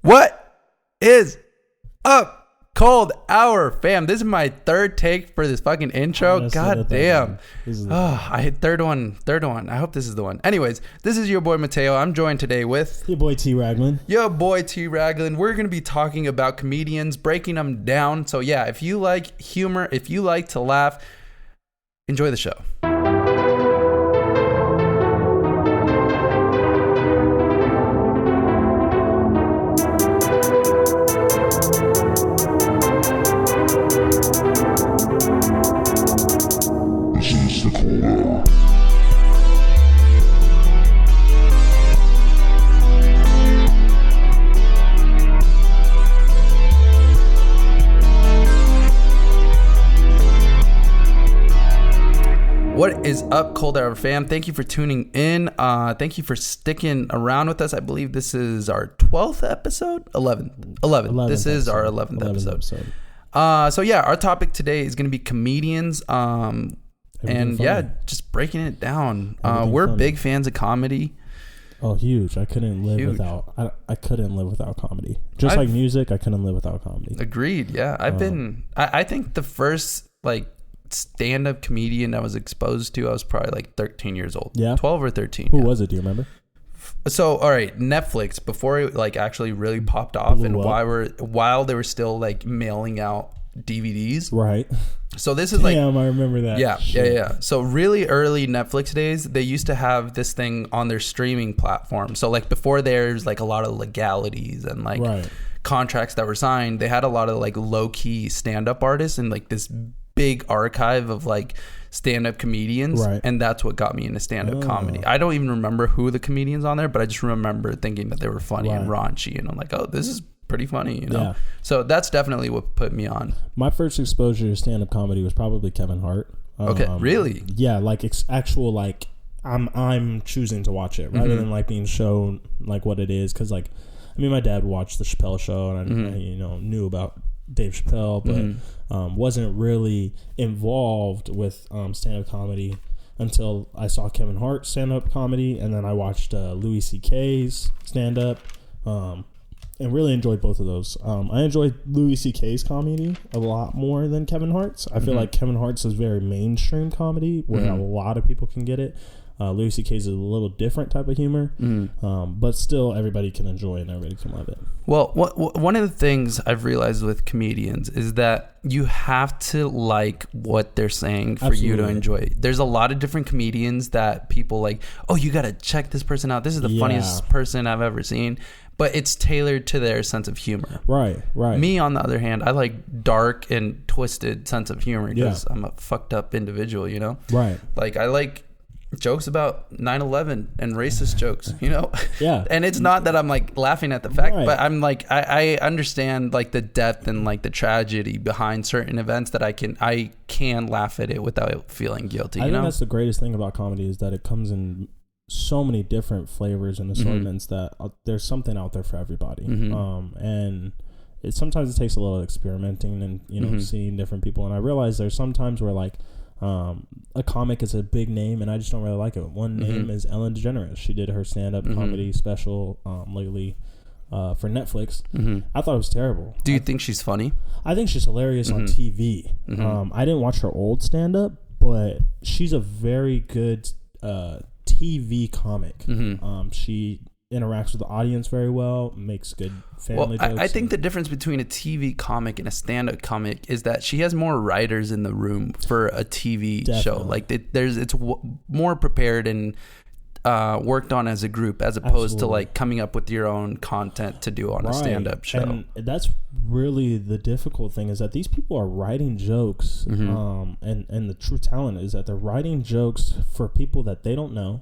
What is up, Cold Hour fam? This is my third take for this fucking intro. God damn. I hit third one. I hope this is the one. Anyways, this is your boy Mateo. I'm joined today with your boy T Raglan. We're going to be talking about comedians, breaking them down. So yeah, if you like humor, if you like to laugh, enjoy the show. What is up, Cold Hour fam? Thank you for tuning in. Thank you for sticking around with us. I believe this is our 12th episode? 11th. This is our 11th episode. So yeah, our topic today is going to be comedians. Just breaking it down. We're funny. Big fans of comedy. Oh, huge. I couldn't live without comedy. Just like music, I couldn't live without comedy. Agreed. Yeah. I think the first stand-up comedian I was exposed to, I was probably like 13 years old. Yeah. 12 or 13. Who was it? Do you remember? So, all right, Netflix, before it actually really popped off while they were still mailing out DVDs. Right. So this is I remember that. Yeah. So really early Netflix days, they used to have this thing on their streaming platform. So before there's a lot of legalities and contracts that were signed, they had a lot of low-key stand-up artists and this big archive of stand-up comedians, and that's what got me into stand-up comedy. I don't even remember who the comedians on there, but I just remember thinking that they were funny and raunchy, and I'm like, oh, this is pretty funny, you know? Yeah. So that's definitely what put me on. My first exposure to stand-up comedy was probably Kevin Hart. Okay, really? Yeah, I'm choosing to watch it rather than being shown what it is, because my dad watched the Chappelle Show, and I knew about Dave Chappelle, but wasn't really involved with stand-up comedy until I saw Kevin Hart stand-up comedy, and then I watched Louis C.K.'s stand-up, and really enjoyed both of those. I enjoyed Louis C.K.'s comedy a lot more than Kevin Hart's. I feel like Kevin Hart's is very mainstream comedy where a lot of people can get it. Louis C.K.'s is a little different type of humor, but still everybody can enjoy it and everybody can love it. Well, one of the things I've realized with comedians is that you have to like what they're saying for you to enjoy it. There's a lot of different comedians that people oh, you got to check this person out. This is the funniest person I've ever seen. But it's tailored to their sense of humor. Right. Me, on the other hand, I like dark and twisted sense of humor because I'm a fucked up individual, you know? Right. I like jokes about 9/11 and racist jokes, you know? Yeah. And it's not that I'm laughing at the fact, but I'm I understand the depth and the tragedy behind certain events that I can laugh at it without feeling guilty. I think that's the greatest thing about comedy is that it comes in so many different flavors and assortments that there's something out there for everybody. And sometimes it takes a little experimenting and seeing different people. And I realize there's sometimes where a comic is a big name and I just don't really like it. One name is Ellen DeGeneres. She did her stand-up comedy special lately for Netflix. I thought it was terrible. Do you think she's funny? I think she's hilarious on TV. I didn't watch her old stand-up, but she's a very good TV comic. She interacts with the audience very well, makes good family jokes. I think the difference between a TV comic and a stand-up comic is that she has more writers in the room for a TV show. It's more prepared and worked on as a group as opposed to coming up with your own content to do on a stand-up show. And that's really the difficult thing is that these people are writing jokes, and the true talent is that they're writing jokes for people that they don't know,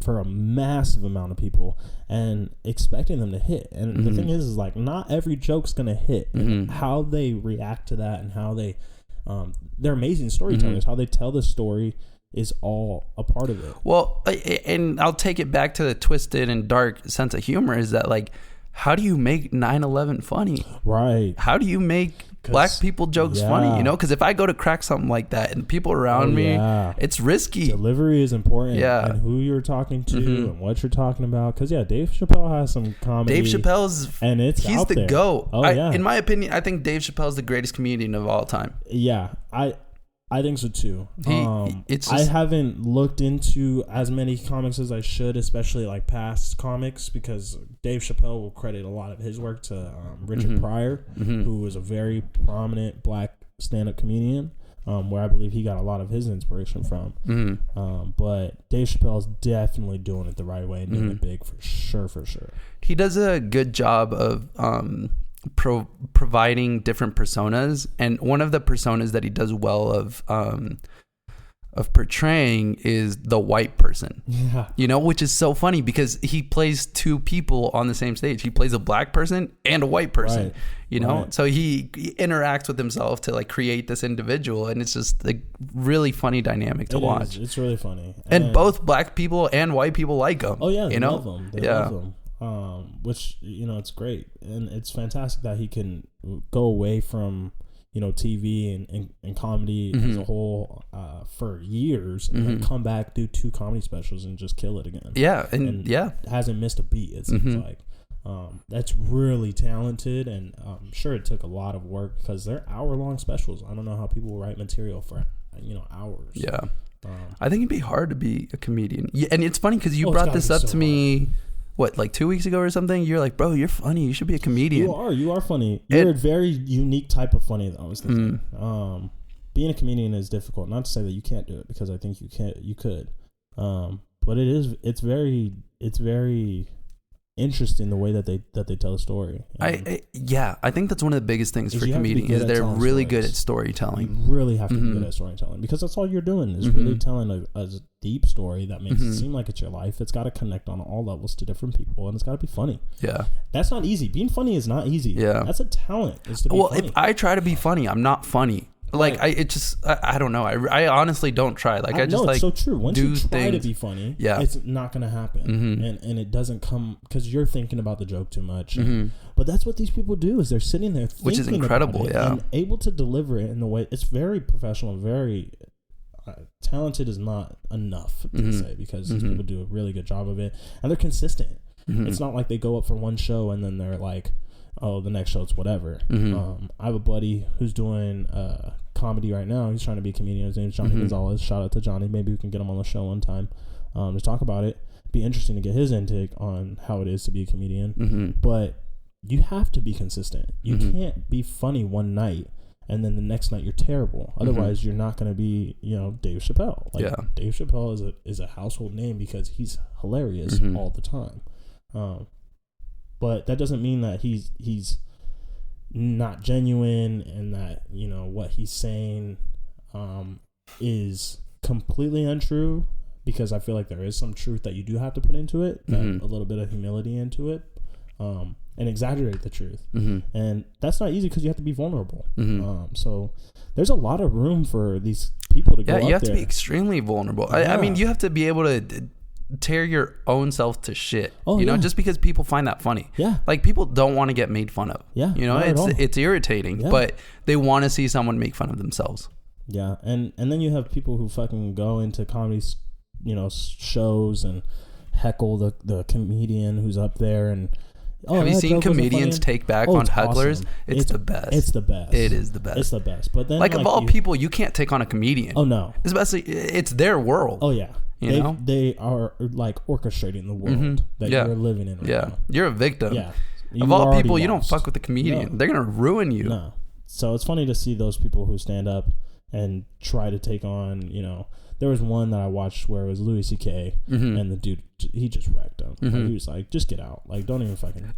for a massive amount of people, and expecting them to hit. And the thing is not every joke's gonna hit, and how they react to that and how they're amazing storytellers. How they tell the story is all a part of it. Well, and I'll take it back to the twisted and dark sense of humor is that how do you make 9/11 funny? Right. How do you make black people jokes funny, you know, because if I go to crack something like that and people around me, it's risky. Delivery is important. Yeah. And who you're talking to and what you're talking about. Because, Dave Chappelle has some comedy. Dave Chappelle's, and he's the GOAT. In my opinion, I think Dave Chappelle's the greatest comedian of all time. Yeah, I think so too. I haven't looked into as many comics as I should, especially like past comics, because Dave Chappelle will credit a lot of his work to Richard Pryor, who was a very prominent black stand-up comedian, where I believe he got a lot of his inspiration from. But Dave Chappelle is definitely doing it the right way and doing it big for sure. He does a good job of providing different personas, and one of the personas that he does well of portraying is the white person. You know, which is so funny because he plays two people on the same stage. He plays a black person and a white person. You know, so he interacts with himself to like create this individual, and it's just a really funny dynamic to watch. It's really funny, and both black people and white people like him. Oh yeah, they love him. They love him. Which, you know, it's great, and it's fantastic that he can go away from, you know, TV and comedy as a whole for years, and then come back, do 2 comedy specials, and just kill it again. And hasn't missed a beat. It seems like that's really talented, and I'm sure it took a lot of work because they're hour-long specials. I don't know how people write material for, you know, hours. Yeah, I think it'd be hard to be a comedian. Yeah, and it's funny because you brought this up to me. What, like 2 weeks ago or something? You're like, bro, you're funny. You should be a comedian. You are funny. You're a very unique type of funny, though, I was thinking. Being a comedian is difficult. Not to say that you can't do it, because I think you could. But it's very interesting the way that they tell a story. I think that's one of the biggest things for comedians is they're really good at storytelling. You really have to be good at storytelling, because that's all you're doing is really telling a deep story that makes it seem like it's your life. It's got to connect on all levels to different people, and it's got to be funny. Yeah, that's not easy. Being funny is not easy. Yeah, that's a talent. Is to be funny. If I try to be funny, I'm not funny. Like I don't know. I honestly don't try. Like I just like, it's so true. Once you try things to be funny, it's not gonna happen, and it doesn't come because you're thinking about the joke too much. But that's what these people do, is they're sitting there thinking, which is incredible, and able to deliver it in the way it's very professional, very talented is not enough to say, because these people do a really good job of it, and they're consistent. It's not like they go up for one show and then they're like, oh, the next show it's whatever. I have a buddy who's doing comedy right now. He's trying to be a comedian. His name's Johnny Gonzalez. Shout out to Johnny. Maybe we can get him on the show one time to talk about it. Be interesting to get his intake on how it is to be a comedian. But you have to be consistent. You can't be funny one night and then the next night you're terrible. Otherwise, you're not going to be, you know, Dave Chappelle. Dave Chappelle is a household name because he's hilarious all the time. But that doesn't mean that he's not genuine, and that, you know, what he's saying is completely untrue, because I feel like there is some truth that you do have to put into it, a little bit of humility into it, and exaggerate the truth. And that's not easy because you have to be vulnerable. So there's a lot of room for these people to go up there. Yeah, you have to be extremely vulnerable. I mean, you have to be able to tear your own self to shit, you know, just because people find that funny. Like, people don't want to get made fun of. You know, it's irritating, but they want to see someone make fun of themselves. And then you have people who fucking go into comedy, you know, shows and heckle the comedian who's up there. And have you seen comedians take back on hecklers? Awesome. It's the best. It's the best. It is the best. It's the best. But then, like of all people, you can't take on a comedian. Oh no, especially it's their world. Oh yeah. They are like orchestrating the world that you're living in right now. You're a victim. Of all people, you don't fuck with the comedian. No. They're going to ruin you. No. So it's funny to see those people who stand up and try to take on, you know, there was one that I watched where it was Louis C.K. And the dude, he just wrecked him. Like, he was like, just get out. Like, don't even fucking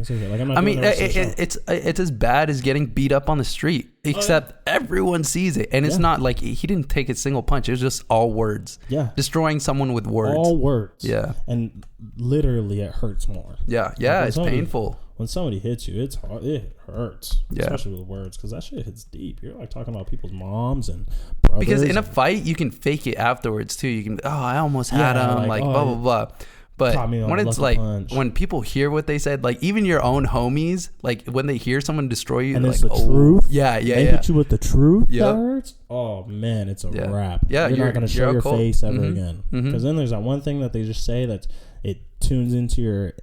say that. Like, I'm not. I mean, it's as bad as getting beat up on the street, except everyone sees it, and it's not like he didn't take a single punch. It was just all words. Destroying someone with words. All words. And literally, it hurts more. It's painful. When somebody hits you, it's hard. It hurts, especially with words, because that shit hits deep. You're like talking about people's moms and brothers. Because in a fight, you can fake it afterwards too. You can, I almost had him, like blah blah blah. But when it's like when people hear what they said, like even your own homies, like when they hear someone destroy you, and like, it's the truth. Yeah, they hit you with the truth. That hurts. Oh man, it's a wrap. Yeah, you're not gonna show your face ever again. Because then there's that one thing that they just say that it tunes into your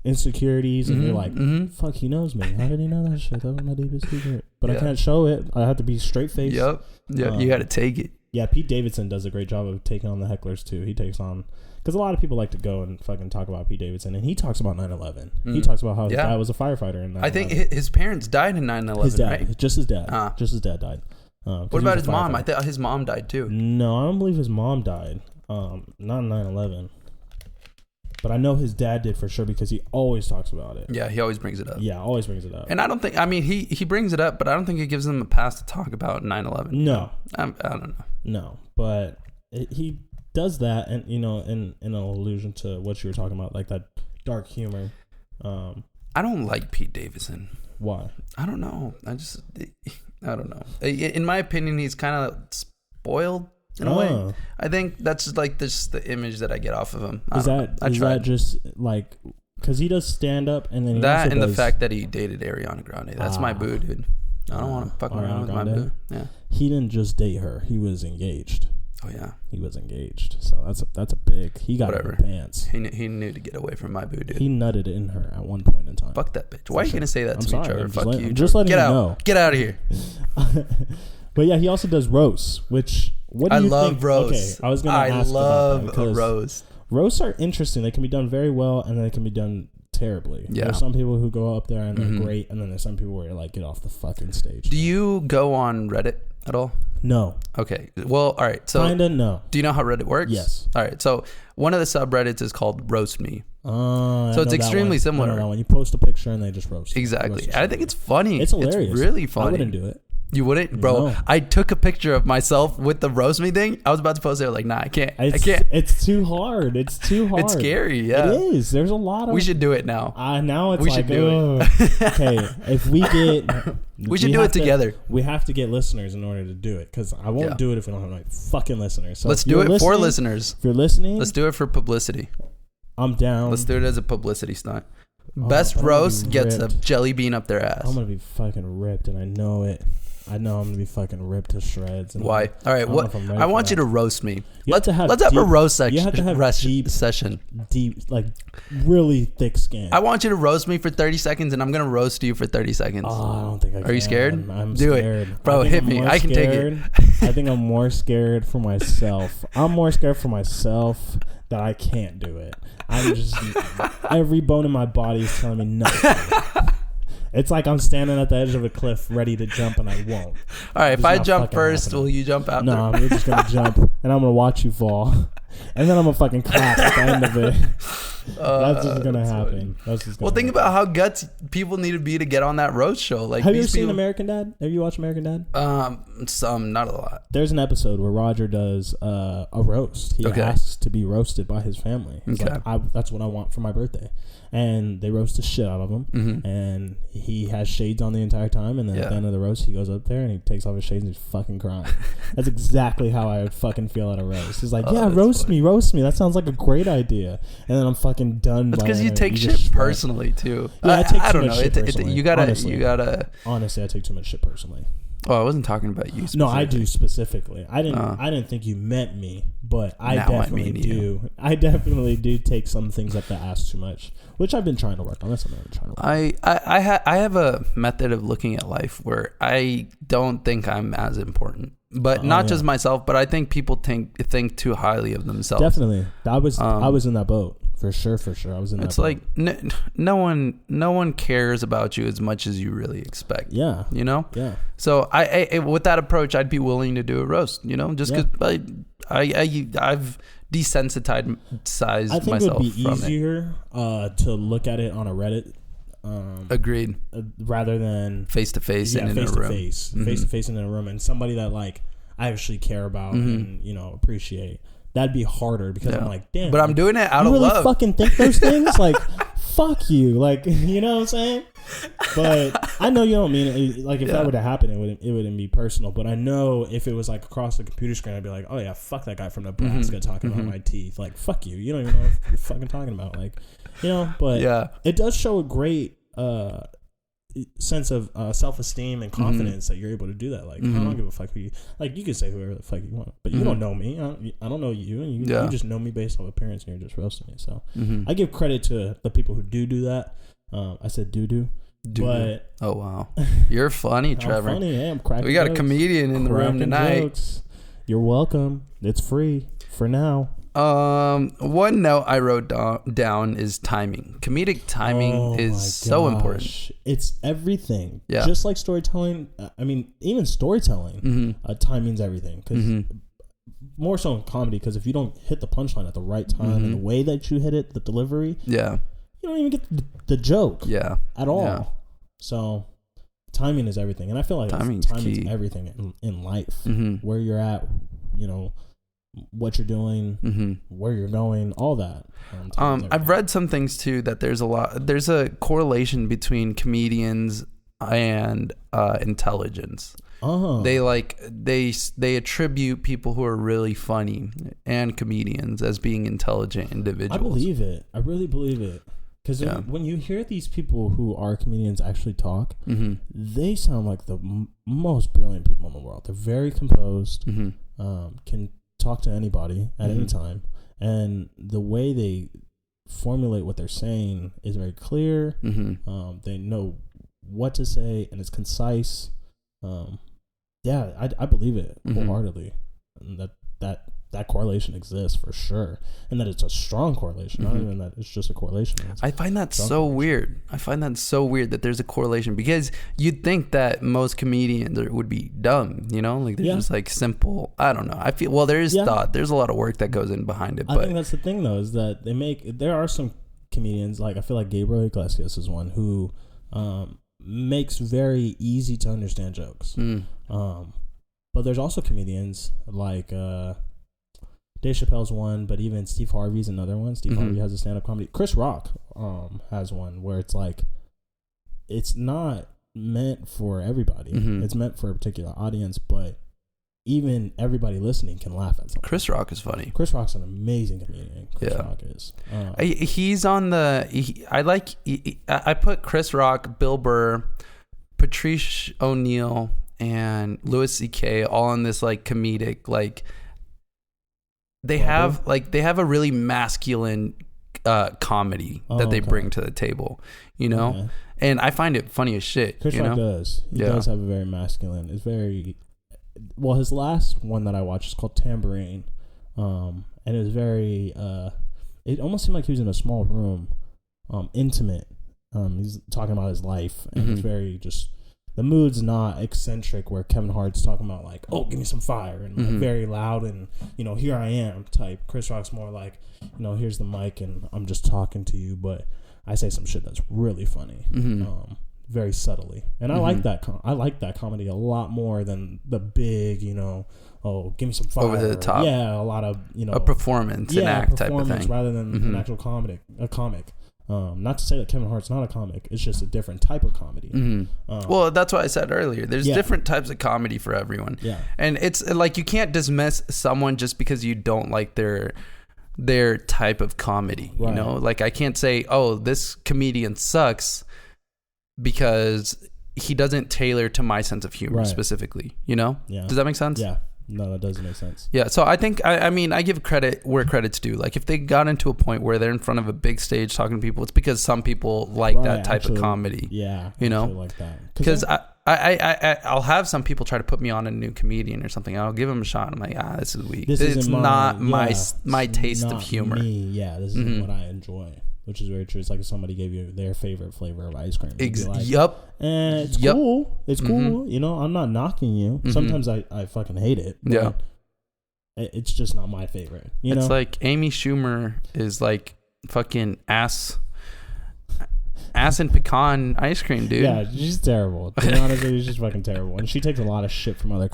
insecurities, and you're like, fuck, he knows me. How did he know that shit? That was my deepest secret. But I can't show it. I have to be straight faced. Yep. You got to take it. Yeah, Pete Davidson does a great job of taking on the hecklers too. He takes on, because a lot of people like to go and fucking talk about Pete Davidson, and he talks about 9/11. He talks about how his dad was a firefighter in 9/11. I think his parents died in 9/11. His dad, right? Just his dad. Just his dad died. What about his mom? I thought his mom died too. No, I don't believe his mom died. Not in 9/11. But I know his dad did for sure, because he always talks about it. Yeah, he always brings it up. Yeah, always brings it up. And I don't think, I mean, he brings it up, but I don't think it gives him a pass to talk about 9/11. No. I don't know. No, but he does that, and in an allusion to what you were talking about, like that dark humor. I don't like Pete Davidson. Why? I don't know. I don't know. In my opinion, he's kind of spoiled. In a way, I think that's just like the image that I get off of him. Is that just like, because he does stand up, and then the fact that he dated Ariana Grande. That's my boo, dude. I don't want to fuck around with my boo. Yeah, he didn't just date her; he was engaged. Oh yeah, he was engaged. So that's a big. He got her pants. He knew to get away from my boo, dude. He nutted in her at one point in time. Fuck that bitch. Why are you gonna say that to me, Trevor? Fuck you. I'm just letting you know. Get out of here. But yeah, he also does roasts, which what do you think? I love roasts. Okay, I was going to ask about that, a roast. Roasts are interesting. They can be done very well, and then they can be done terribly. Yeah. There's some people who go up there and they're great, and then there's some people where you're like, get off the fucking stage. Do you go on Reddit at all? No. Okay. Well, all right. So kinda no. Do you know how Reddit works? Yes. All right. So one of the subreddits is called Roast Me. So it's extremely similar. When you post a picture and they just roast. Exactly. I think it's funny. It's hilarious. It's really funny. I wouldn't do it. You wouldn't? Bro, no. I took a picture of myself with the roast me thing. I was about to post it. Like, nah, I can't. I can't. It's too hard. It's too hard. It's scary, yeah. It is. There's a lot of... We should do it now. Now it's we like, should do it. Okay, if we get... we should do it together. We have to get listeners in order to do it, because I won't do it if we don't have like fucking listeners. So let's do it for listeners. If you're listening... Let's do it for publicity. I'm down. Let's do it as a publicity stunt. Best roast gets a jelly bean up their ass. I'm going to be fucking ripped, and I know it. I know I'm gonna be fucking ripped to shreds. Why? All right, what? I want you to roast me. Let's have a roast section. You have to have deep, like really thick skin. I want you to roast me for 30 seconds, and I'm gonna roast you for 30 seconds. Oh, I don't think I can. Are you scared? I'm Do scared. it, bro. Hit me. I can take it. I think I'm more scared for myself. I'm more scared for myself that I can't do it. I'm just every bone in my body is telling me no. It's like I'm standing at the edge of a cliff ready to jump, and I won't. All right, if I jump first, will you jump after? No, you're just going to jump, and I'm going to watch you fall. And then I'm going to fucking clap at the end of it. That's just going to happen. Think about how guts people need to be to get on that roast show. Like, have you ever seen American Dad? Have you watched American Dad? Some, not a lot. There's an episode where Roger does a roast. He asks to be roasted by his family. He's like, that's what I want for my birthday. And they roast the shit out of him. And he has shades on the entire time. And then at the end of the roast, he goes up there and he takes off his shades and he's fucking crying. That's exactly how I would fucking feel at a roast. He's like, roast me. That sounds like a great idea. And then I'm fucking done. That's because you take shit personally too. Yeah, I take I too don't much know. shit personally. You gotta. Honestly, I take too much shit personally. Oh, I wasn't talking about you. No, I do specifically. I didn't think you meant me, but I definitely do. I definitely do take some things up the ass too much, which I've been trying to work on. That's something I've been trying to work on. I have a method of looking at life where I don't think I'm as important, but not just myself, but I think people think too highly of themselves. Definitely, I was in that boat. For sure. I was in that. It's like no one cares about you as much as you really expect. Yeah. You know? Yeah. So I with that approach, I'd be willing to do a roast, you know, just because I've desensitized myself. I think it would be easier to look at it on a Reddit. Agreed. Rather than face to face and in a room. Face to face and in a room, and somebody that like I actually care about and appreciate. That'd be harder because I'm like, damn. But I'm doing it out of love. You really fucking think those things? Like, fuck you. Like, you know what I'm saying? But I know you don't mean it. Like, if that would have happened, it wouldn't be personal. But I know if it was like across the computer screen, I'd be like, oh yeah, fuck that guy from Nebraska talking about my teeth. Like, fuck you. You don't even know what you're fucking talking about. Like, you know, but it does show a great sense of self-esteem and confidence that you're able to do that. Like, I don't give a fuck who you, like, you can say whoever the fuck you want, but you don't know me. I don't know you, and you just know me based on appearance, and you're just roasting me. So I give credit to the people who do that. I said do, but oh wow, you're funny, Trevor. I'm funny. Hey, I'm cracking. We got jokes, a comedian in the room tonight. Jokes. You're welcome. It's free for now. One note I wrote down is timing. Comedic timing is so important. It's everything. Yeah. Just like storytelling. I mean, even storytelling, timing's everything. Because more so in comedy, because if you don't hit the punchline at the right time and the way that you hit it, the delivery, you don't even get the joke at all. Yeah. So timing is everything. And I feel like timing's everything in life. Where you're at, you know, what you're doing, where you're going, all that. I've read some things too that there's a correlation between comedians and intelligence. They attribute people who are really funny and comedians as being intelligent individuals. I believe it. I really believe it. Because when you hear these people who are comedians actually talk, they sound like the most brilliant people in the world. They're very composed, can talk to anybody at any time, and the way they formulate what they're saying is very clear. They know what to say, and it's concise. I believe it wholeheartedly, and that correlation exists for sure, and that it's a strong correlation, not even that it's just a correlation. I find that so weird. I find that so weird that there's a correlation, because you'd think that most comedians would be dumb, you know, like they're just like simple. I don't know. I feel, well, there is thought. There's a lot of work that goes in behind it. But I think that's the thing, though, is that there are some comedians, like I feel like Gabriel Iglesias is one who makes very easy to understand jokes. But there's also comedians like Dave Chappelle's one, but even Steve Harvey's another one. Steve Harvey has a stand-up comedy. Chris Rock has one where it's like, it's not meant for everybody. It's meant for a particular audience, but even everybody listening can laugh at something. Chris Rock is funny. Chris Rock's an amazing comedian. Chris Rock is. He's on the... I put Chris Rock, Bill Burr, Patrice O'Neal, and Louis C.K. all on this like comedic like... They have a really masculine comedy that they bring to the table, you know, and I find it funny as shit. Chris Rock does. He does have a very masculine. It's very well. His last one that I watched is called Tambourine, and it was very. It almost seemed like he was in a small room, intimate. He's talking about his life, and it's very just. The mood's not eccentric where Kevin Hart's talking about like, oh, give me some fire, and like very loud and, you know, here I am type. Chris Rock's more like, you know, here's the mic and I'm just talking to you, but I say some shit that's really funny, very subtly. And I like that. I like that comedy a lot more than the big, you know, oh, give me some fire. Over the top. Yeah, a lot of, you know. A performance, an act type of thing. Rather than an actual a comic. Not to say that Kevin Hart's not a comic. It's just a different type of comedy. Well, that's what I said earlier. There's different types of comedy for everyone. Yeah. And it's like you can't dismiss someone just because you don't like their type of comedy. Right. You know? Like I can't say, oh, this comedian sucks because he doesn't tailor to my sense of humor specifically. You know? Yeah. Does that make sense? Yeah. No, that doesn't make sense. Yeah, so I think, I mean, I give credit where credit's due. Like, if they got into a point where they're in front of a big stage talking to people, it's because some people like that type of comedy. Yeah, you know, like that. Because I'll have some people try to put me on a new comedian or something. I'll give them a shot. I'm like, this is weak. It's not my taste of humor. Yeah, this isn't what I enjoy. Which is very true. It's like if somebody gave you their favorite flavor of ice cream. Like, it's cool. It's cool. You know, I'm not knocking you. Sometimes I fucking hate it. Yeah. It's just not my favorite. You know? It's like Amy Schumer is like fucking ass ass and pecan ice cream, dude. Yeah, she's terrible. To be honest with you, she's fucking terrible. And she takes a lot of shit from other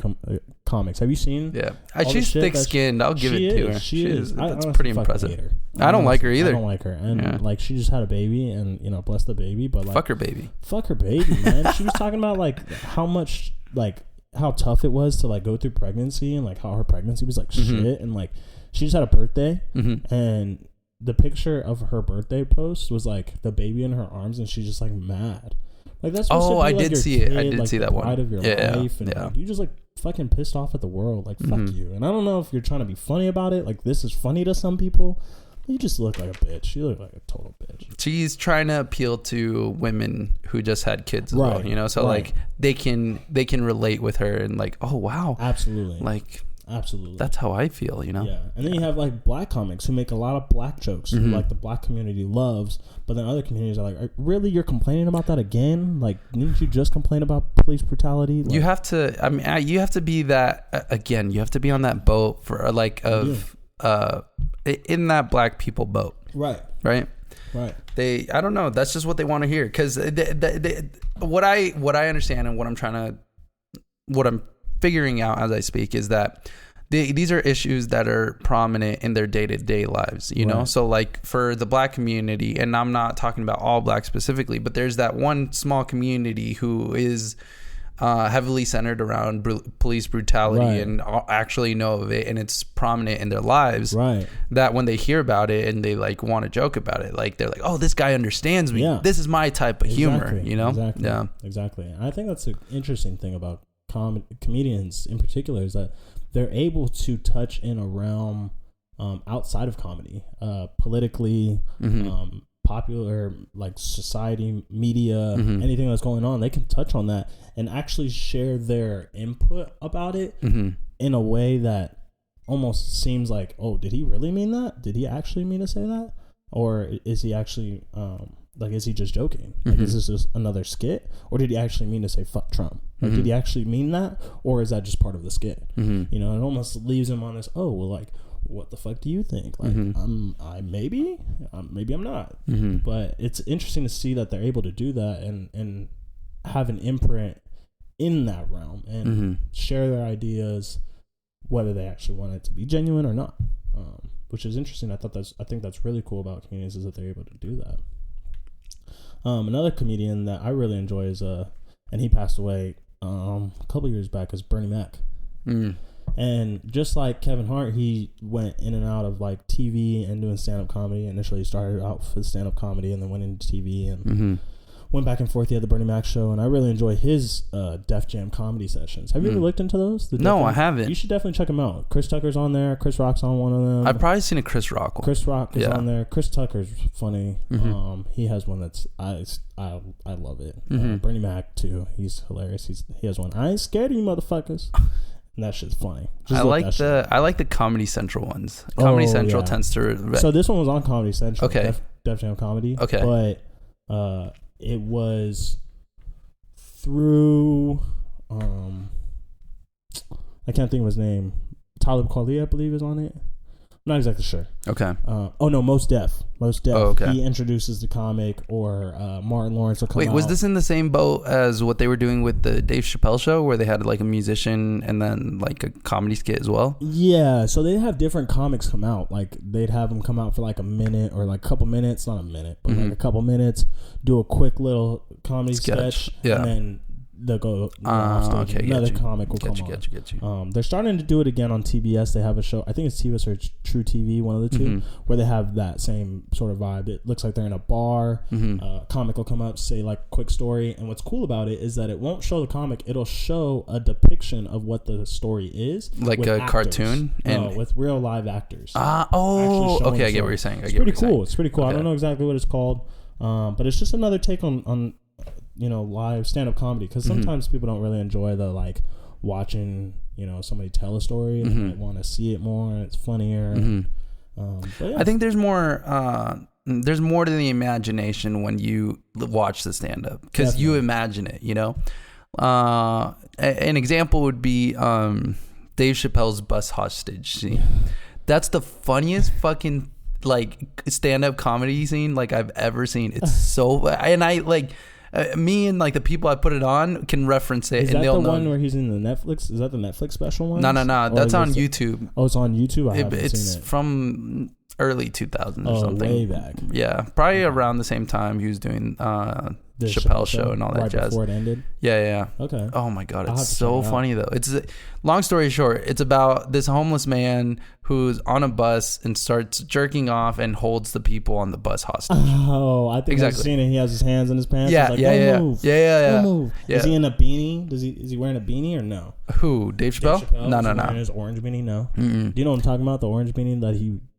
comics. Have you seen? Yeah. She's thick-skinned. I'll give it to her. She is. That's pretty impressive. I don't like her either. I don't like her. And like, she just had a baby, and you know, bless the baby, but like, fuck her baby. Fuck her baby, man. She was talking about like how much, like how tough it was to like go through pregnancy, and like how her pregnancy was like shit, and like she just had a birthday, and the picture of her birthday post was like the baby in her arms, and she's just like mad. Like that's supposed to be, like, I did see kid, it. I did like, see that the one. pride of your life, and like, you just like fucking pissed off at the world. Like fuck you. And I don't know if you're trying to be funny about it. Like this is funny to some people. You just look like a bitch. You look like a total bitch. She's trying to appeal to women who just had kids as well, you know, so like they can relate with her and like, oh wow, absolutely, like absolutely, that's how I feel, you know. Yeah. And then you have like black comics who make a lot of black jokes who like the black community loves, but then other communities are like, really, you're complaining about that again? Like, didn't you just complain about police brutality? Like, you have to, I mean, you have to be that again, you have to be on that boat for like in that black people boat, right. I don't know, that's just what they want to hear, because what I understand and what I'm figuring out as I speak is that these are issues that are prominent in their day-to-day lives, you know. So like for the black community, and I'm not talking about all black specifically, but there's that one small community who is heavily centered around police brutality and actually know of it, and it's prominent in their lives, that when they hear about it and they like want to joke about it, like they're like, oh, this guy understands me, this is my type of humor, you know. Exactly. And I think that's an interesting thing about comedians in particular, is that they're able to touch in a realm outside of comedy, politically, popular, like society, media, anything that's going on. They can touch on that and actually share their input about it in a way that almost seems like, oh, did he really mean that? Did he actually mean to say that? Or is he actually like, is he just joking? Like, is this just another skit? Or did he actually mean to say fuck Trump? Like, did he actually mean that? Or is that just part of the skit? You know, it almost leaves him on this, oh, well, like, what the fuck do you think? Like, maybe I'm not. But it's interesting to see that they're able to do that and have an imprint in that realm and share their ideas, whether they actually want it to be genuine or not. Which is interesting. I think that's really cool about comedians, is that they're able to do that. Another comedian that I really enjoy is and he passed away a couple years back, is Bernie Mac. And just like Kevin Hart, he went in and out of like TV and doing stand-up comedy. Initially, he started out for stand-up comedy and then went into TV and went back and forth. He had the Bernie Mac show, and I really enjoy his Def Jam comedy sessions. Have you ever looked into those? No, I haven't. You should definitely check them out. Chris Tucker's on there. Chris Rock's on one of them. I've probably seen a Chris Rock one. Chris Rock is on there. Chris Tucker's funny. He has one that's I love it. Bernie Mac too. He's hilarious. He has one. I ain't scared of you, motherfuckers. And that shit's funny. I like the Comedy Central ones. Comedy Central tends to. So this one was on Comedy Central. Okay. Def Jam Comedy. Okay. But it was through I can't think of his name. Talib Kweli, I believe, is on it. I'm not exactly sure. Okay. Mos Def. Oh, okay. He introduces the comic, or Martin Lawrence will come out. Wait, was this in the same boat as what they were doing with the Dave Chappelle show, where they had like a musician and then like a comedy skit as well? Yeah, so they'd have different comics come out. Like they'd have them come out for like a minute or like a couple minutes, not a minute, but like a couple minutes, do a quick little comedy sketch, and then they'll go off stage. Another comic will come on. They're starting to do it again on TBS. They have a show, I think it's TBS or True TV, one of the two, where they have that same sort of vibe. It looks like they're in a bar. Comic will come up, say like a quick story, and what's cool about it is that it won't show the comic, it'll show a depiction of what the story is, like a cartoon, and with real live actors. Okay, I get what you're saying. It's pretty cool. I don't know exactly what it's called, but it's just another take on live stand-up comedy, because sometimes people don't really enjoy the like watching somebody tell a story, and they might want to see it more, and it's funnier. I think there's more to the imagination when you watch the stand-up, because you imagine it. An example would be Dave Chappelle's bus hostage scene. That's the funniest fucking like stand-up comedy scene like I've ever seen. It's so, and I like me and like the people I put it on can reference it. Is and that they'll the one know. where he's in the Netflix? Is that the Netflix special one? No. That's on YouTube. Oh, it's on YouTube. I haven't It's seen it. From early 2000s or something. Way back. Yeah, probably around the same time he was doing the Chappelle show and all that right jazz. Before it ended. Yeah. Okay. Oh my god, I'll it's so funny though. It's long story short, it's about this homeless man who's on a bus and starts jerking off and holds the people on the bus hostage. Oh, I think I've seen it. He has his hands in his pants. Yeah, like, yeah. Move. Don't move. Yeah. Is he in a beanie? Is he wearing a beanie or no? Who? Dave Chappelle? No. Wearing his orange beanie? No. Do you know what I'm talking about? The orange beanie that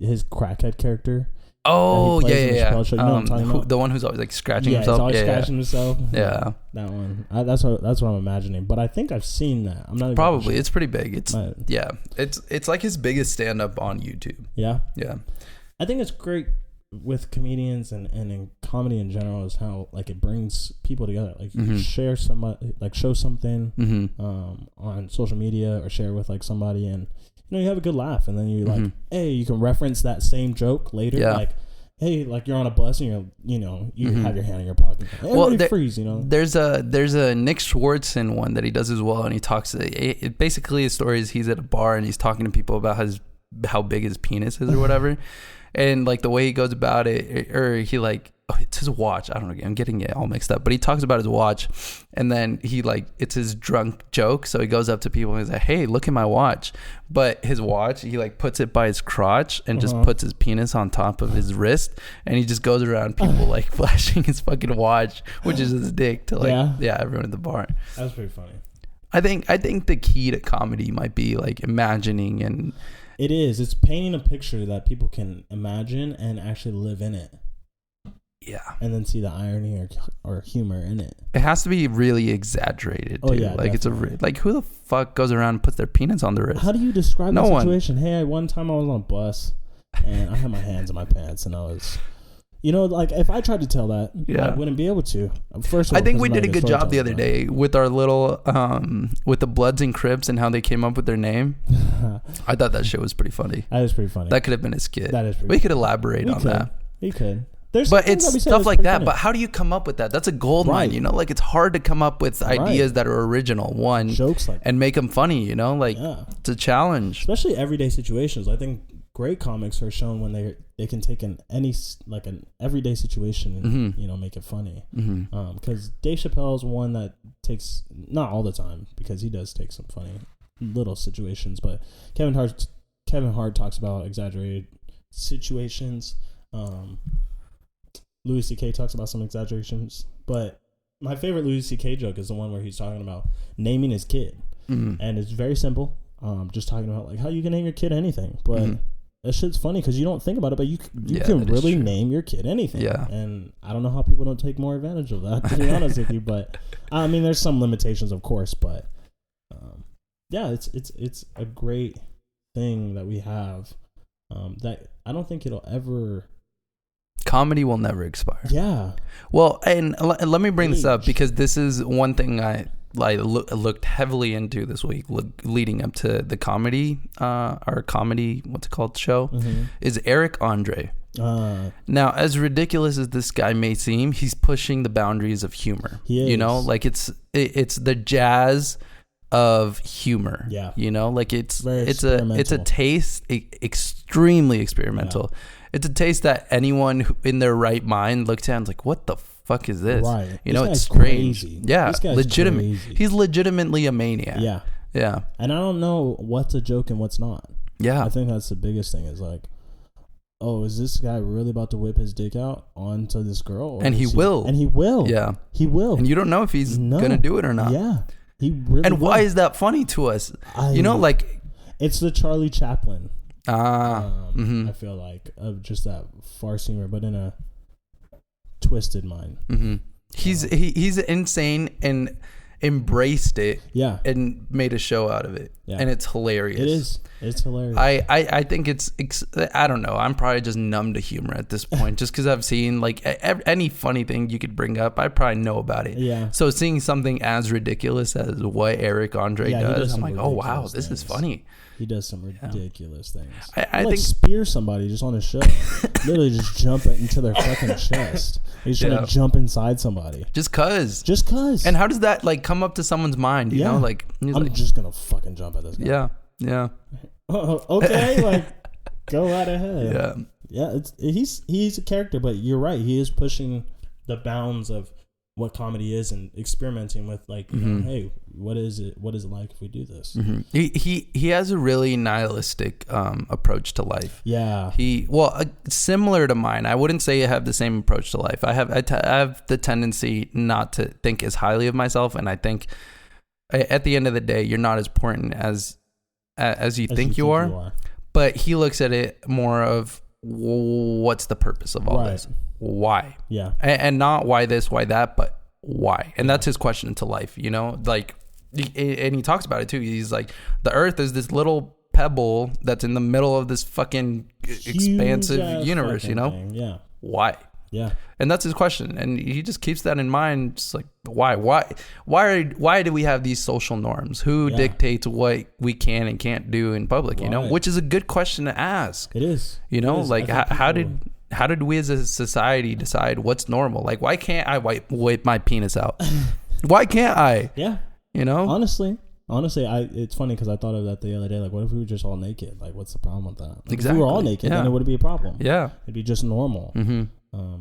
his crackhead character. Oh, yeah. You know what I'm talking about? The one who's always like scratching himself. He's always scratching himself. Yeah. That one. That's what I'm imagining. But I think I've seen that. I'm not probably. Sure. It's pretty big. It's like his biggest stand up on YouTube. Yeah. Yeah. I think it's great with comedians and in comedy in general is how like it brings people together. Like you can share somebody, like show something on social media or share with like somebody, and you have a good laugh, and then you like, hey, you can reference that same joke later. Yeah. Like, hey, like you're on a bus and you have your hand in your pocket. Everybody freeze, There's a Nick Swartzen one that he does as well, and he talks. Basically, his story is he's at a bar and he's talking to people about how big his penis is or whatever, and like the way he goes about it, or he like. Oh, it's his watch. I don't know. I'm getting it all mixed up. But he talks about his watch, and then it's his drunk joke. So he goes up to people and he's like, "Hey, look at my watch." But his watch, he like puts it by his crotch and just puts his penis on top of his wrist, and he just goes around people like flashing his fucking watch, which is his dick to like everyone at the bar. That's pretty funny. I think the key to comedy might be like imagining and. It is. It's painting a picture that people can imagine and actually live in it. Yeah. And then see the irony or humor in it. It has to be really exaggerated, too. Oh, yeah, like definitely. it's like who the fuck goes around and puts their penis on the wrist? How do you describe no the situation? Hey, one time I was on a bus and I had my hands in my pants and I was, like if I tried to tell that, I wouldn't be able to. First of all, I think we did a good job the other day with our little, with the Bloods and Crips and how they came up with their name. I thought that shit was pretty funny. That is pretty funny. That could have been a skit. That is pretty We could elaborate on that. We could. But it's stuff like that. Funny. But how do you come up with that? That's a gold mine, Like it's hard to come up with ideas that are original, jokes like and make them funny, It's a challenge. Especially everyday situations. I think great comics are shown when they can take an everyday situation and make it funny. Because Dave Chappelle is one that takes, not all the time, because he does take some funny little situations, but Kevin Hart talks about exaggerated situations. Louis C.K. talks about some exaggerations, but my favorite Louis C.K. joke is the one where he's talking about naming his kid, and it's very simple. Just talking about like how you can name your kid anything, but that shit's funny because you don't think about it, but you can really name your kid anything. Yeah, and I don't know how people don't take more advantage of that. To be honest with you, but I mean, there's some limitations, of course, but it's a great thing that we have. That I don't think it'll ever. Comedy will never expire. Yeah. Well, and let me bring this up because this is one thing I looked heavily into this week, leading up to the comedy, what's it called, show, is Eric Andre. Now, as ridiculous as this guy may seem, he's pushing the boundaries of humor. He is. Like it's the jazz of humor. Yeah. Like it's a taste, extremely experimental. Yeah. It's a taste that anyone in their right mind looks at and is like, what the fuck is this? Right. It's strange. Crazy. Yeah. Legitimate. Crazy. He's legitimately a maniac. Yeah. Yeah. And I don't know what's a joke and what's not. Yeah. I think that's the biggest thing is like, oh, is this guy really about to whip his dick out onto this girl? And he will. And he will. Yeah. He will. And you don't know if he's going to do it or not. Yeah. He really And will. why is that funny to us? It's the Charlie Chaplin. I feel like of just that farce humor, but in a twisted mind. He's insane and embraced it. Yeah, and made a show out of it. Yeah. And it's hilarious. It is. It's hilarious. I think I don't know. I'm probably just numb to humor at this point, just because I've seen like any funny thing you could bring up, I probably know about it. Yeah. So seeing something as ridiculous as what Eric Andre does, I'm like, oh wow, this is funny. He does some ridiculous things. I like think spear somebody just on his show. Literally just jump into their fucking chest. He's trying to jump inside somebody. Just cause. And how does that like come up to someone's mind? You know, like I'm just gonna fucking jump at this guy. Yeah. Okay, like go right ahead. Yeah. He's a character, but you're right. He is pushing the bounds of what comedy is and experimenting with, like, you know, hey, what is it like if we do this? He has a really nihilistic approach to life. Yeah. Similar to mine. I wouldn't say I have the same approach to life. I have the tendency not to think as highly of myself, and I think at the end of the day, you're not as important as you think you are. But he looks at it more of what's the purpose of all this? Why? Yeah. And not why this, why that, but why? And that's his question to life, you know? Like, and he talks about it too. He's like, the earth is this little pebble that's in the middle of this fucking expansive universe, you know? Thing. Yeah. Why? Yeah. And that's his question. And he just keeps that in mind. Just like, why do we have these social norms? Who dictates what we can and can't do in public, you know? Which is a good question to ask. It is. You know, like how did we as a society decide what's normal? Like, why can't I wipe my penis out? Why can't I? Yeah. You know? Honestly, it's funny because I thought of that the other day. Like, what if we were just all naked? Like, what's the problem with that? Like, exactly. If we were all naked, then it wouldn't be a problem. Yeah. It'd be just normal. Mm-hmm.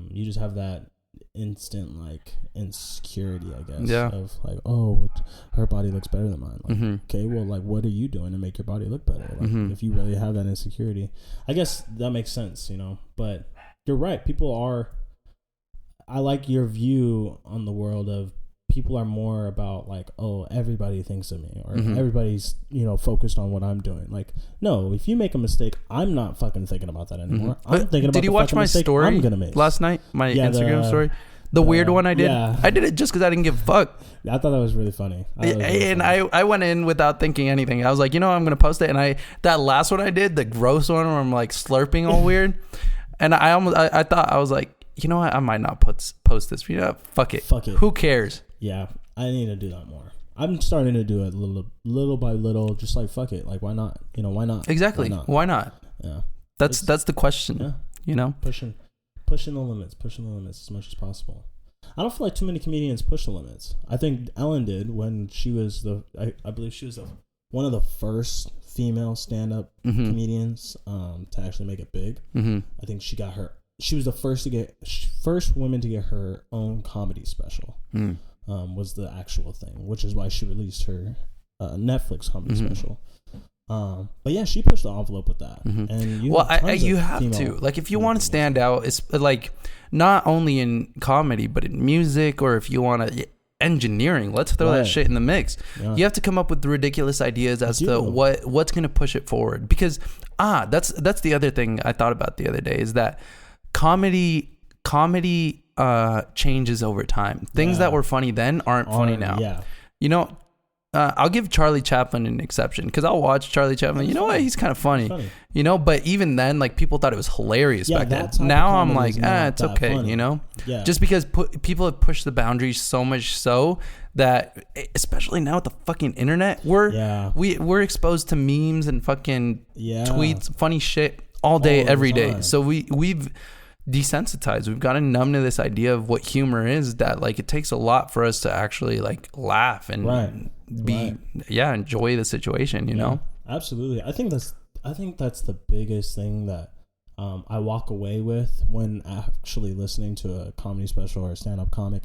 You just have that instant, like, insecurity, I guess. Yeah. Of, like, oh, her body looks better than mine. Like, okay, well, like, what are you doing to make your body look better? Like, if you really have that insecurity. I guess that makes sense, you know? But you're right. I like your view on the world of people are more about like, oh, everybody thinks of me, or everybody's, you know, focused on what I'm doing. Like, no, if you make a mistake, I'm not fucking thinking about that anymore. I'm thinking about did you watch my story I'm gonna make last night? My Instagram story, the weird one I did. Yeah. I did it just because I didn't give a fuck. I thought that was really funny. I went in without thinking anything. I was like, you know, I'm gonna post it, and that last one I did, the gross one where I'm like slurping all weird, and I thought I was like, you know what, I might not post this. You know, fuck it. Who cares? Yeah, I need to do that more. I'm starting to do it little by little, just like, fuck it. Like, why not? You know, why not? Exactly. Why not? Yeah. That's the question. Yeah. You know? Pushing the limits as much as possible. I don't feel like too many comedians push the limits. I think Ellen did when she was I believe she was one of the first female stand-up comedians to actually make it big. I think she was the first woman to get her own comedy special. Was the actual thing, which is why she released her Netflix comedy special. But yeah, she pushed the envelope with that. And you have to, like, if you want to stand out, it's like not only in comedy but in music, or if you want to engineering, let's throw that shit in the mix. You have to come up with ridiculous ideas as to what's going to push it forward, because that's the other thing I thought about the other day, is that comedy changes over time. Things that were funny then aren't funny now. Yeah. You know, I'll give Charlie Chaplin an exception, because I'll watch Charlie Chaplin. You know what? He's kind of funny. You know, but even then, like, people thought it was hilarious back then. Now I'm like, it's okay. Funny. You know, just because people have pushed the boundaries so much so that, especially now with the fucking internet, we're exposed to memes and fucking tweets, funny shit all day, every day. So we've desensitized. We've gotten numb to this idea of what humor is, that like it takes a lot for us to actually like laugh and enjoy the situation, you know? Absolutely. I think that's the biggest thing that I walk away with when actually listening to a comedy special or a stand-up comic,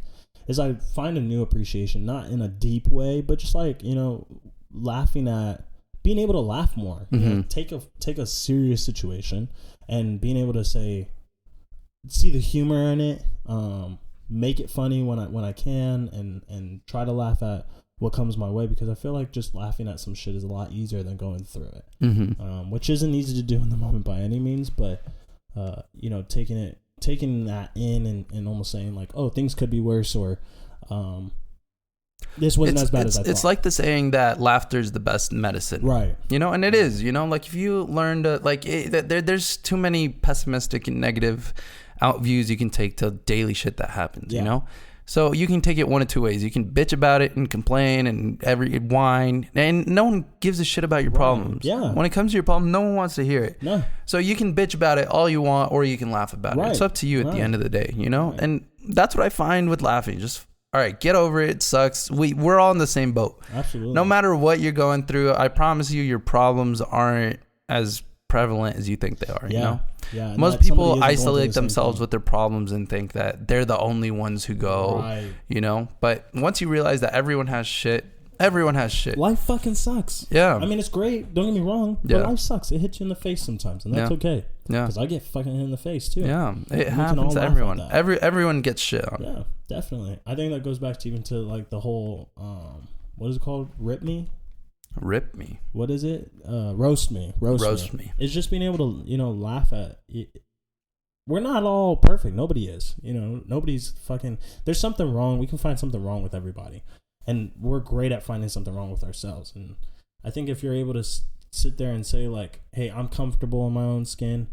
is I find a new appreciation, not in a deep way, but just like, you know, laughing at being able to laugh more. You know, take a serious situation and being able to see the humor in it, make it funny when I can, and try to laugh at what comes my way, because I feel like just laughing at some shit is a lot easier than going through it, which isn't easy to do in the moment by any means, but you know, taking that in and almost saying like, oh, things could be worse, or this wasn't as bad as I thought. It's like the saying that laughter is the best medicine. Right. You know, and it is, you know, like if you learn to, like, there's too many pessimistic and negative out views you can take to daily shit that happens, you know? So you can take it one of two ways. You can bitch about it and complain and whine, and no one gives a shit about your problems. Yeah. When it comes to your problem, no one wants to hear it. No. So you can bitch about it all you want, or you can laugh about it. It's up to you at the end of the day, you know? And that's what I find with laughing. Just, all right, get over it. It sucks. We're all in the same boat. Absolutely. No matter what you're going through, I promise you, your problems aren't as prevalent as you think they are, you know? Yeah. Most people isolate themselves with their problems and think that they're the only ones who go, you know? But once you realize that everyone has shit. Life fucking sucks. Yeah. I mean, it's great. Don't get me wrong. But life sucks. It hits you in the face sometimes, and that's okay. Yeah. Because I get fucking hit in the face too. Yeah. It happens to everyone. Everyone gets shit on. Yeah, definitely. I think that goes back to even to like the whole, what is it called? Rip me? What is it? Roast me. It's just being able to, you know, laugh at it. We're not all perfect. Nobody is. You know, nobody's fucking. There's something wrong. We can find something wrong with everybody, and we're great at finding something wrong with ourselves. And I think if you're able to sit there and say like, "Hey, I'm comfortable in my own skin.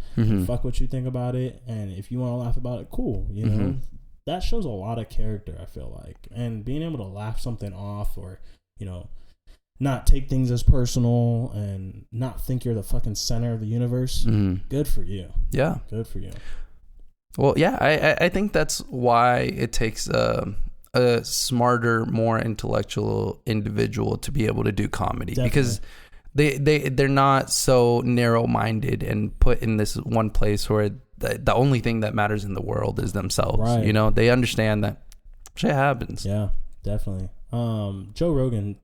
Fuck what you think about it, and if you want to laugh about it, cool." You know, that shows a lot of character. I feel like, and being able to laugh something off, or you know, not take things as personal and not think you're the fucking center of the universe. Good for you. Yeah. Good for you. Well, yeah, I think that's why it takes a smarter, more intellectual individual to be able to do comedy. Definitely. Because they're not so narrow-minded and put in this one place where the only thing that matters in the world is themselves. Right. You know, they understand that shit happens. Yeah, definitely. Joe Rogan,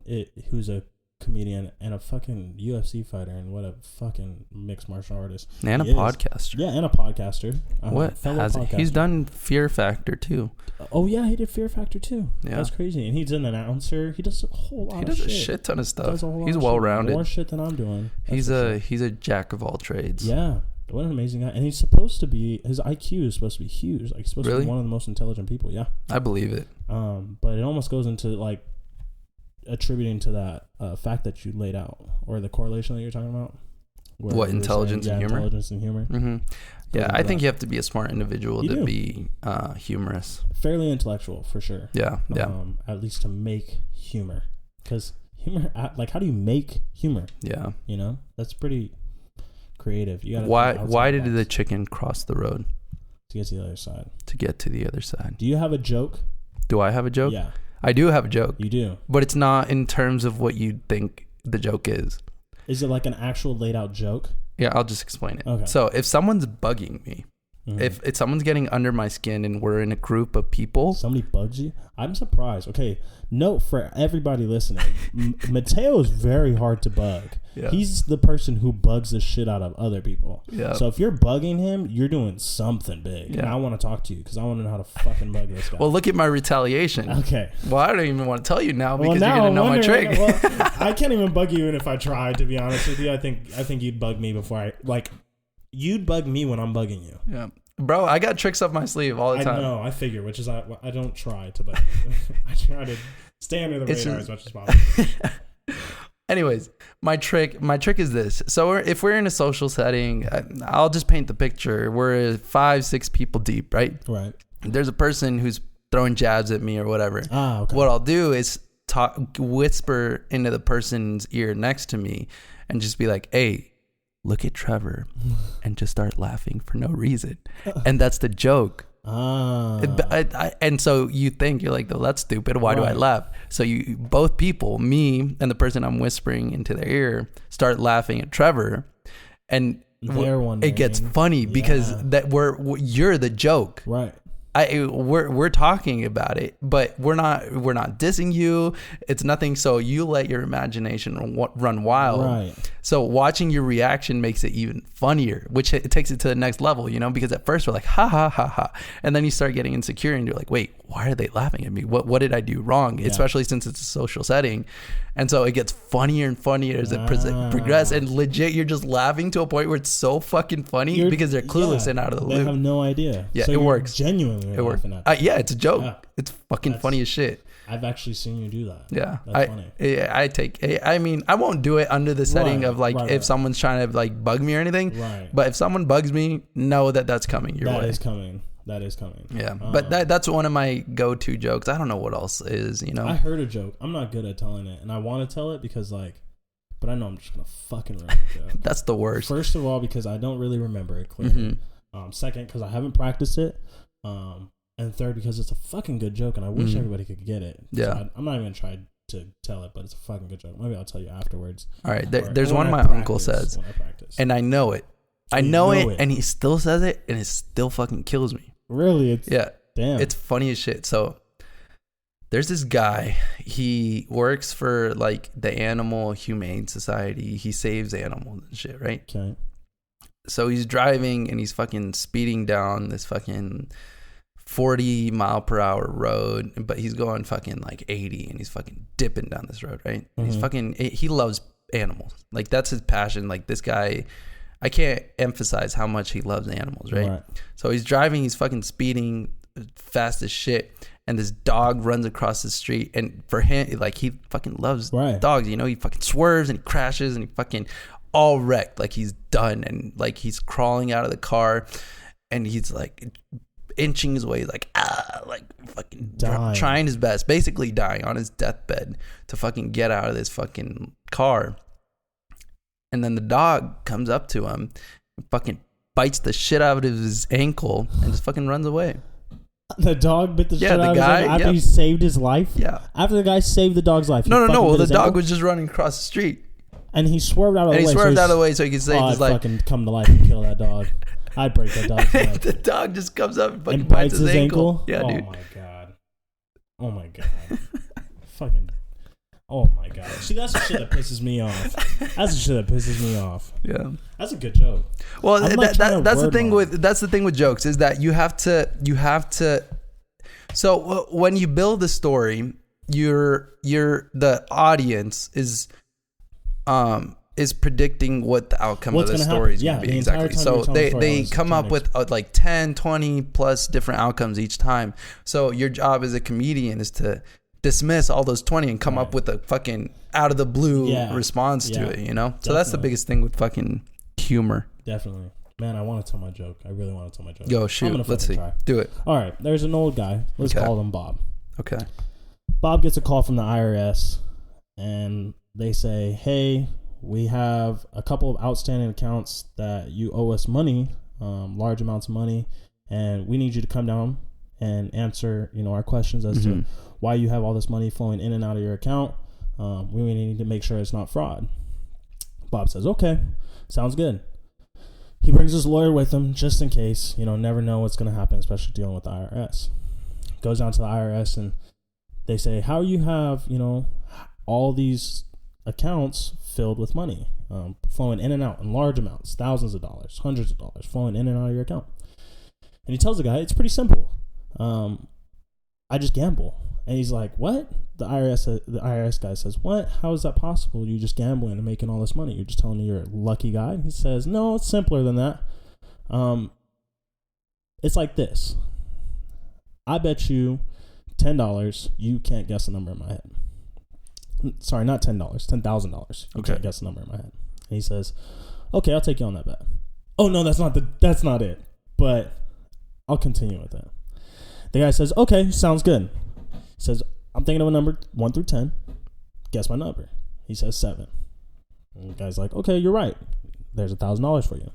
who's a comedian and a fucking UFC fighter and what a fucking mixed martial artist. And a podcaster. Yeah, and a podcaster. He's done Fear Factor too. Oh yeah, he did Fear Factor too. Yeah. That's crazy. And he's an announcer. He does a whole lot of shit. He does a shit ton of stuff. He's well-rounded. More shit than I'm doing. He's a jack of all trades. Yeah. What an amazing guy. And he's supposed to be, his IQ is supposed to be huge. Like, he's supposed to be one of the most intelligent people. Yeah. I believe it. But it almost goes into, like, attributing to that fact that you laid out, or the correlation that you're talking about. What, intelligence and humor? Intelligence and humor. Mm-hmm. Yeah, I think you have to be a smart individual to be humorous. Fairly intellectual, for sure. Yeah, yeah. At least to make humor. Because humor, like, how do you make humor? Yeah. You know? That's pretty creative. You gotta why did the chicken cross the road? To get to the other side. To get to the other side. Do you have a joke? Do I have a joke? Yeah. I do have a joke. You do? But it's not in terms of what you think the joke is. Is it like an actual laid out joke? Yeah, I'll just explain it. Okay. So if someone's bugging me, if someone's getting under my skin and we're in a group of people. Somebody bugs you? I'm surprised. Okay, note for everybody listening. Mateo is very hard to bug. Yeah. He's the person who bugs the shit out of other people. Yeah. So if you're bugging him, you're doing something big. Yeah. And I want to talk to you because I want to know how to fucking bug this guy. Well, look at my retaliation. Okay. Well, I don't even want to tell you now because you're going to know my trick. Well, I can't even bug you even if I tried, to be honest with you. I think you'd bug me before you'd bug me when I'm bugging you. Yeah. Bro, I got tricks up my sleeve all the time. I know, I figure, which is I don't try to bug you. I try to stay under the radar as much as possible. Anyways, my trick is this. So if we're in a social setting, I'll just paint the picture. We're 5-6 people deep, right? Right. There's a person who's throwing jabs at me or whatever. Okay. What I'll do is whisper into the person's ear next to me and just be like, hey, look at Trevor, and just start laughing for no reason. And that's the joke. And so you think, you're like, oh, that's stupid. Why do I laugh? So you both people, me and the person I'm whispering into their ear, start laughing at Trevor. And it gets funny because you're the joke. Right. We're talking about it, but we're not dissing you. It's nothing. So you let your imagination run wild. Right. So watching your reaction makes it even funnier, which it takes it to the next level, you know, because at first we're like, ha ha ha ha. And then you start getting insecure and you're like, wait, why are they laughing at me? What did I do wrong? Yeah. Especially since it's a social setting. And so it gets funnier and funnier as it progresses. And legit, you're just laughing to a point where it's so fucking funny because they're clueless and out of the loop. They have no idea. Yeah, so it works. Genuinely genuinely laughing at that. Yeah, it's a joke. Yeah. It's fucking funny as shit. I've actually seen you do that. Yeah. That's funny. I mean, I won't do it under the setting of like if someone's trying to like bug me or anything. Right. But if someone bugs me, know that that's coming your way. That is coming. Yeah. But that's one of my go-to jokes. I don't know what else is, you know. I heard a joke. I'm not good at telling it. And I want to tell it because like, but I know I'm just going to fucking remember the joke. That's the worst. First of all, because I don't really remember it clearly. Second, because I haven't practiced it. And third, because it's a fucking good joke, and I wish everybody could get it. Yeah. So I'm not even trying to tell it, but it's a fucking good joke. Maybe I'll tell you afterwards. All right. There's one my uncle says, and I know it. I know it, and he still says it, and it still fucking kills me. Really? Damn. It's funny as shit. So there's this guy. He works for like the Animal Humane Society. He saves animals and shit, right? Okay. So he's driving, and he's fucking speeding down this fucking 40 mile per hour road, but he's going fucking like 80, and he's fucking dipping down this road, right? And he loves animals. Like that's his passion. Like this guy, I can't emphasize how much he loves animals, right? So he's driving, he's fucking speeding fast as shit, and this dog runs across the street, and for him, like he fucking loves dogs, you know? He fucking swerves and he crashes, and he fucking all wrecked, like he's done, and like he's crawling out of the car, and he's like inching his way, like fucking trying his best, basically dying on his deathbed to fucking get out of this fucking car. And then the dog comes up to him and fucking bites the shit out of his ankle and just fucking runs away. The dog bit the shit out of his ankle after he saved his life? Yeah. After the guy saved the dog's life. No. Well, the dog was just running across the street. And he swerved out of the way. And he swerved out of the way so he could save his life. I'd fucking come to life and kill that dog. I'd break that dog's neck. The dog just comes up and fucking bites his ankle. Yeah, dude. Oh my god. Fucking. Oh my god. See, that's the shit that pisses me off. Yeah. That's a good joke. Well, that's the thing with jokes is that you have to. So when you build a story, the audience is predicting what the outcome of the story is going to be. Exactly. So they come up with like 10, 20 plus different outcomes each time. So your job as a comedian is to dismiss all those 20 and come up with a fucking out of the blue response to it, you know? Definitely. So that's the biggest thing with fucking humor. Definitely. Man, I want to tell my joke. I really want to tell my joke. Yo, shoot. Let's see. Do it. All right. There's an old guy. Let's call him Bob. Okay. Bob gets a call from the IRS, and they say, hey, we have a couple of outstanding accounts that you owe us money, large amounts of money, and we need you to come down and answer, our questions as to why you have all this money flowing in and out of your account. We need to make sure it's not fraud. Bob says, okay, sounds good. He brings his lawyer with him just in case, never know what's going to happen, especially dealing with the IRS. Goes down to the IRS and they say, how you have, all these accounts filled with money, flowing in and out in large amounts, thousands of dollars, hundreds of dollars flowing in and out of your account. And he tells the guy, it's pretty simple. I just gamble. And he's like, what? The IRS guy says, what? How is that possible? You're just gambling and making all this money. You're just telling me you're a lucky guy? He says, no, it's simpler than that. It's like this. I bet you $10 you can't guess the number in my head. Sorry, not $10, $10,000. You can't guess the number in my head. And he says, okay, I'll take you on that bet. Oh no, that's not it. But I'll continue with that. The guy says, okay, sounds good. He says, I'm thinking of a number 1 through 10. Guess my number. He says 7. And the guy's like, okay, you're right. There's $1,000 for you.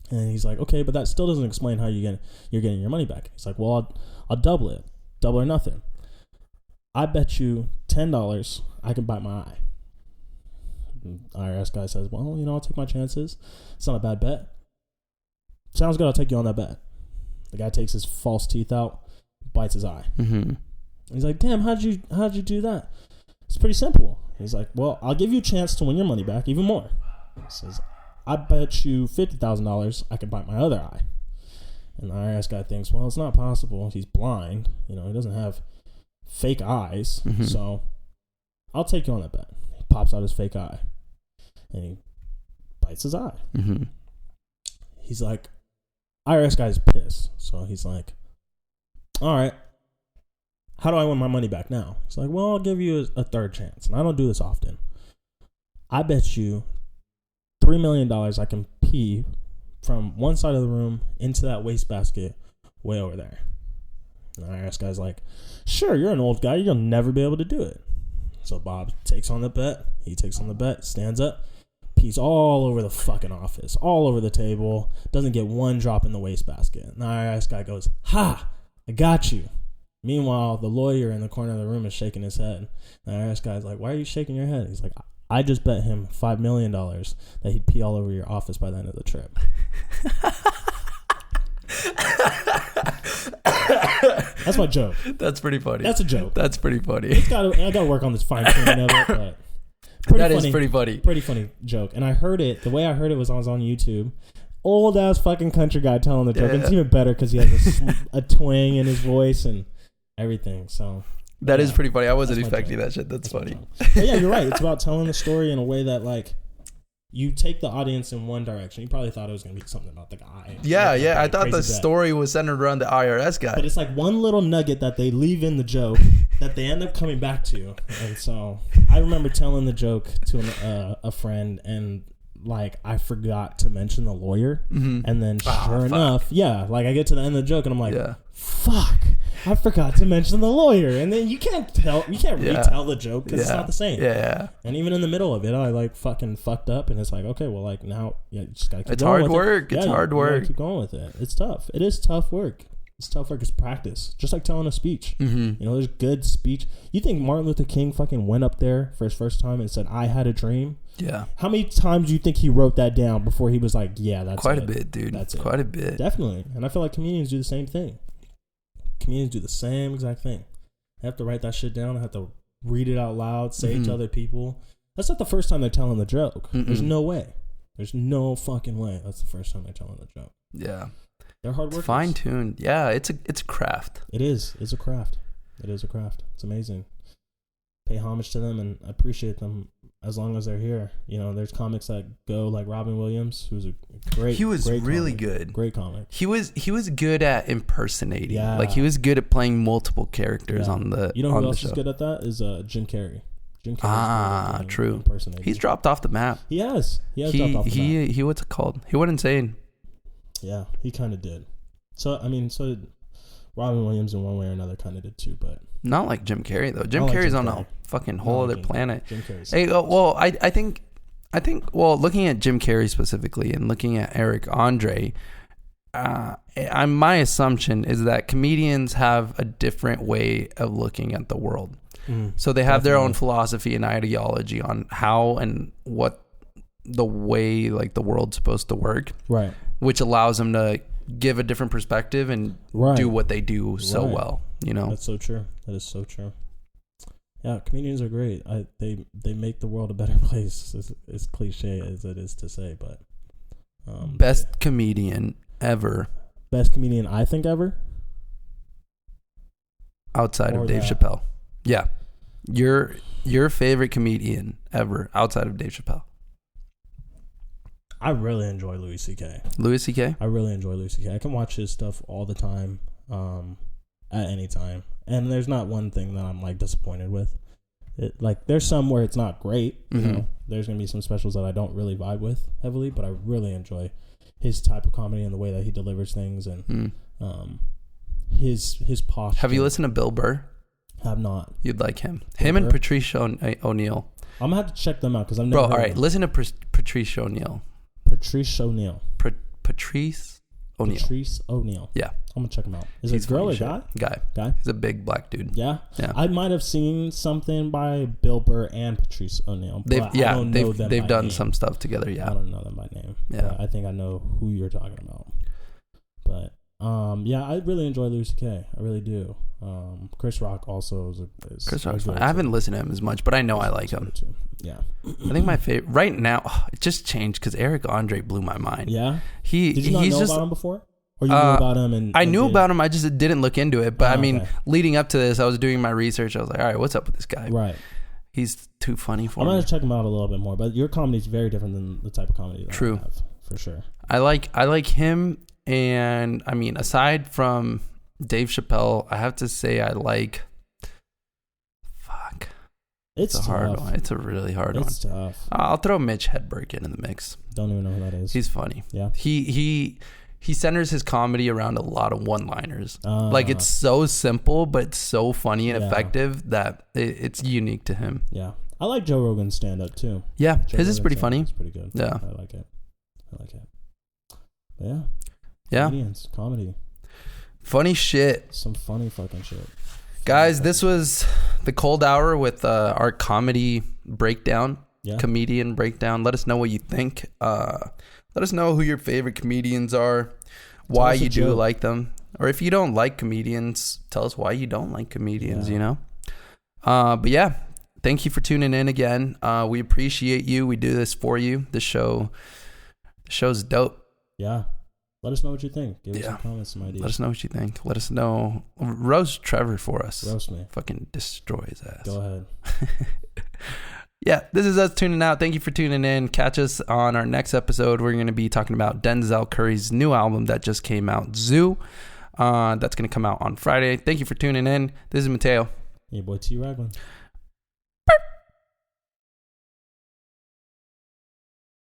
And he's like, okay, but that still doesn't explain how you're getting your money back. He's like, well, I'll double it. Double or nothing. I bet you $10 I can bite my eye. And the IRS guy says, well, I'll take my chances. It's not a bad bet. Sounds good. I'll take you on that bet. The guy takes his false teeth out, bites his eye. He's like, damn, how'd you do that? It's pretty simple. He's like, well, I'll give you a chance to win your money back even more. He says, I bet you $50,000 I can bite my other eye. And the IRS guy thinks, well, it's not possible. He's blind. He doesn't have fake eyes. So I'll take you on that bet. He pops out his fake eye and he bites his eye. He's like, IRS guy's pissed. So he's like, all right, how do I win my money back now? He's like, well, I'll give you a third chance. And I don't do this often. I bet you $3 million I can pee from one side of the room into that wastebasket way over there. And the IRS guy's like, sure, you're an old guy. You'll never be able to do it. So Bob takes on the bet. He takes on the bet, stands up, pees all over the fucking office, all over the table, doesn't get one drop in the wastebasket. And the IRS guy goes, ha, I got you. Meanwhile, the lawyer in the corner of the room is shaking his head. And the IRS guy's like, why are you shaking your head? He's like, I just bet him $5 million that he'd pee all over your office by the end of the trip. That's my joke. That's pretty funny. That's a joke. That's pretty funny. I gotta work on this fine tuning of it, but is pretty funny. Pretty funny joke. And I heard it. The way I heard it was I was on YouTube. Old ass fucking country guy telling the joke. Yeah. And it's even better because he has a twang in his voice and everything. So that is pretty funny. I wasn't expecting that shit. That's funny. But yeah, you're right. It's about telling the story in a way that like you take the audience in one direction. You probably thought it was going to be something about the guy. Yeah. I thought the story was centered around the IRS guy. But it's like one little nugget that they leave in the joke that they end up coming back to. And so I remember telling the joke to a friend, and like I forgot to mention the lawyer. Mm-hmm. And then sure enough, like I get to the end of the joke and I'm like, fuck, I forgot to mention the lawyer. And then you can't retell the joke because it's not the same. Yeah. And even in the middle of it, I like fucking fucked up, and it's like, okay, well, like now, you just gotta keep it's going hard with work. it. It's hard work. Keep going with it. It's tough. It is tough work. It's tough work. It's practice. Just like telling a speech. Mm-hmm. You know, there's good speech. You think Martin Luther King fucking went up there for his first time and said, I had a dream? Yeah. How many times do you think he wrote that down before he was like, yeah, that's quite a bit, dude. That's quite a bit. Definitely. And I feel like comedians do the same thing. Comedians do the same exact thing. They have to write that shit down. They have to read it out loud, say it to other people. That's not the first time they're telling the joke. Mm-mm. There's no way. There's no fucking way. That's the first time they're telling the joke. Yeah. They're hard workers. Fine tuned. Yeah, it's a craft. It is. It's a craft. It is a craft. It's amazing. Pay homage to them and appreciate them as long as they're here. You know, there's comics that go like Robin Williams, who's a great. He was great really comic. good. Great comic. He was good at impersonating. Yeah. Like he was good at playing multiple characters on the. You know who else is good at that? Is Jim Carrey. Jim Carrey's true. He's dropped off the map. He has. He dropped off the map. He what's it called? He went insane. Yeah, he kind of did. So I mean, so did Robin Williams in one way or another kind of did too, but not like Jim Carrey though. Jim Carrey's on a fucking whole other planet. Jim Carrey's. Hey, well, I think looking at Jim Carrey specifically and looking at Eric Andre, my assumption is that comedians have a different way of looking at the world. So they have their own philosophy and ideology on how and what the way like the world's supposed to work, right? Which allows them to give a different perspective and do what they do so well. You know, that's so true. That is so true. Yeah, comedians are great. They make the world a better place. As cliche as it is to say, but best comedian ever. Best comedian I think ever. Outside of Dave Chappelle. Yeah. Your favorite comedian ever outside of Dave Chappelle. I really enjoy Louis C.K. Louis C.K.? I really enjoy Louis C.K. I can watch his stuff all the time, at any time. And there's not one thing that I'm like disappointed with. There's some where it's not great. You know, there's going to be some specials that I don't really vibe with heavily, but I really enjoy his type of comedy and the way that he delivers things and his posture. Have you listened to Bill Burr? Have not. You'd like him. Him and Patrice O'Neal. I'm going to have to check them out because I've never heard all right, listen to Patrice O'Neal. Patrice O'Neal. Patrice O'Neal. Patrice O'Neal. Yeah. I'm going to check him out. Is it a girl or guy? Guy. He's a big black dude. Yeah? I might have seen something by Bill Burr and Patrice O'Neal. They've done some stuff together, yeah. I don't know them by name. Yeah. I think I know who you're talking about. But, I really enjoy Louis C.K. I really do. Chris Rock also is Chris Rock's fun. I haven't listened to him as much, but I know I like him. Too. Yeah. I think my favorite right now, it just changed because Eric Andre blew my mind. Yeah. Did you not know about him before? Or you knew about him? I knew about him. I just didn't look into it. But leading up to this, I was doing my research. I was like, all right, what's up with this guy? Right. He's too funny for me. I'm going to check him out a little bit more. But your comedy is very different than the type of comedy that I have, for sure. I like him. And I mean, aside from Dave Chappelle, I have to say I like. Fuck. It's a tough. hard one. It's a really hard one. It's tough. I'll throw Mitch Hedberg in the mix. Don't even know who that is. He's funny. Yeah. He centers his comedy around a lot of one-liners. Like, it's so simple, but it's so funny and effective that it's unique to him. Yeah. I like Joe Rogan's stand-up, too. Yeah. His is pretty funny. It's pretty good. Yeah. I like it. But yeah. Yeah. Comedians, comedy. Funny shit. Some funny fucking shit. Guys, this was the Cold Hour with our comedy breakdown. Yeah. Comedian breakdown. Let us know what you think. Let us know who your favorite comedians are, why you do like them, or if you don't like comedians, tell us why you don't like comedians, you know? But yeah, thank you for tuning in again. We appreciate you. We do this for you. The show's dope. Yeah. Let us know what you think. Give us some comments, some ideas. Let us know what you think. Let us know. Roast Trevor for us. Roast me. Fucking destroy his ass. Go ahead. Yeah, this is us tuning out. Thank you for tuning in. Catch us on our next episode. We're going to be talking about Denzel Curry's new album that just came out, Zoo. That's going to come out on Friday. Thank you for tuning in. This is Mateo. Hey, boy, T. Ragland.